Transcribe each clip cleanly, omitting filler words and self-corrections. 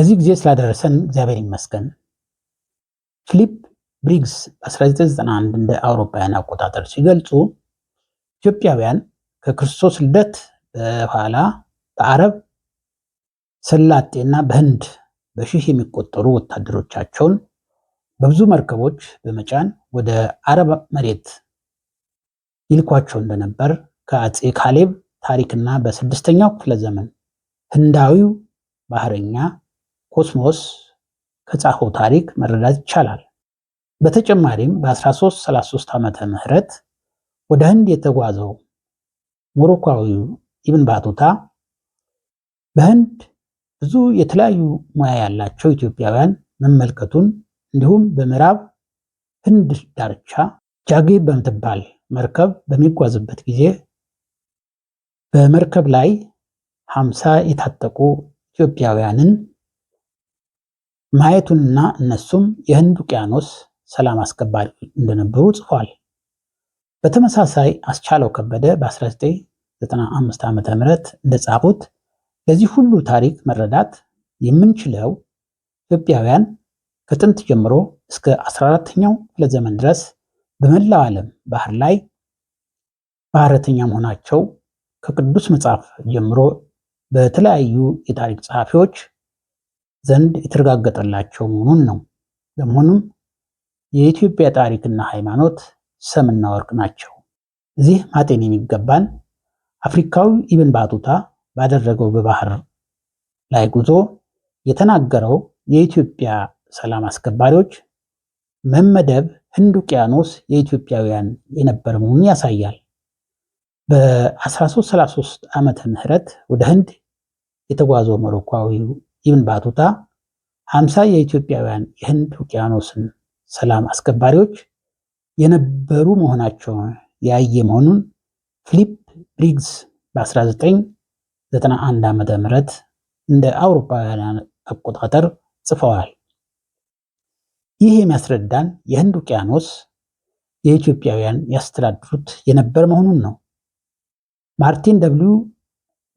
ለዚህ ጊዜ ስላደረሰን እግዚአብሔር ይመስገን። ፊሊፕ ብሪግስ በ1991 እንደ አውሮፓውያን አቆጣጠር ሲገልጹ ኢትዮጵያውያን ከክርስቶስ ልደት በኋላ በአረብ ሰላጤና በህንድ በሺህ የሚቆጠሩ ወታደሮቻቸውን በብዙ መርከቦች በመጫን ወደ አረብ መሬት ይልኳቸው እንደነበር ከአፄ ካሌብ ታሪክና በ6ኛው ክፍለ ዘመን ህንዳዊው ባህረኛ ኮስሞስ ከጻፈው ታሪክ መረዳት ይቻላል። በተጨማሪም በ1333 ዓመተ ምህረት ወደ ህንድ የተጓዘው ሞሮኮዊው ኢብን ባቱታ በህንድ ብዙ የተለያዩ ሙያ ያላቸው ኢትዮጵያውያን መመልከቱን እንዲሁም በምዕራብ ህንድ ዳርቻ ጃጌ በምትባል መርከብ በሚጓዝበት ጊዜ በመርከብ ላይ 50 የታጠቁ ኢትዮጵያውያንን ማየቱንና እነሱም የህንድ ውቅያኖስ ሰላም አስከባሪ እንደነበሩ ጽፏል። በተመሳሳይ አስቻለው ከበደ በ1995 ዓ.ም እንደጻፉት ለዚህ ሁሉ ታሪክ መረዳት የምንችለው ኢትዮጵያውያን ከጥንት ጀምሮ እስከ 14ኛው ክፍለ ዘመን ድረስ በመላው ዓለም ባህር ላይ ባህረተኛ መሆናቸው ከቅዱስ መጽሐፍ ጀምሮ በተለያዩ የታሪክ ጸሐፊዎች ዘንድ የተረጋገጠላቸው መሆኑን ነው። በመሆኑም የኢትዮጵያ ታሪክና ሃይማኖት ሰምና ወርቅ ናቸው። እዚህ ማጤን የሚገባን አፍሪካዊ ኢብን ባቱታ ባደረገው በባህር ላይ ጉዞ የተናገረው የኢትዮጵያ ሰላም አስከባሪዎች መመደብ ህንድ ውቅያኖስ የኢትዮጵያውያን የነበረ መሆኑን ያሳያል። በ1333 ዓመተ ምህረት ወደ ህንድ የተጓዘው ሞሮኮዊው ኢብን ባቱታ 50 የኢትዮጵያውያን የህንድ ውቅያኖስን ሰላም አስከባሪዎች የነበሩ መሆናቸውን ያየ መሆኑን ፊሊፕ ብሪግስ በ1991 ዓመተ ምህረት እንደ አውሮፓውያን አቆጣጠር ጽፈዋል። ይህ የሚያስረዳን የህንድ ውቅያኖስ የኢትዮጵያውያን ያስተዳድሩት የነበረ መሆኑን ነው። ማርቲን ደብሊው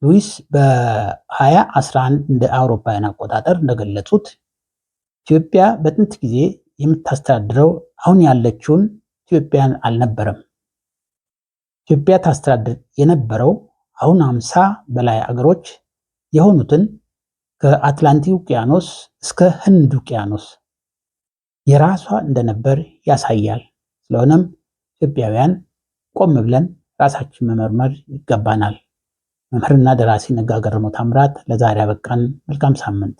ሉዊስ በ2011 እንደ አውሮፓውያን አቆጣጠር እንደገለጹት ኢትዮጵያ በጥንት ጊዜ የምታስተዳድረው አሁን ያለችውን ኢትዮጵያን አልነበረም። ኢትዮጵያ ታስተዳድር የነበረው አሁን 50 በላይ አገሮች የሆኑትን ከአትላንቲክ ውቅያኖስ እስከ ህንድ ውቅያኖስ የራሷ እንደነበር ያሳያል። ስለሆነም ኢትዮጵያውያን ቆም ብለን ራሳችን መመርመር ይገባናል። መምህርና ደራሲ ነጋ ገረመው ታምራት ለዛሬ አበቃን። መልካም ሳምንት።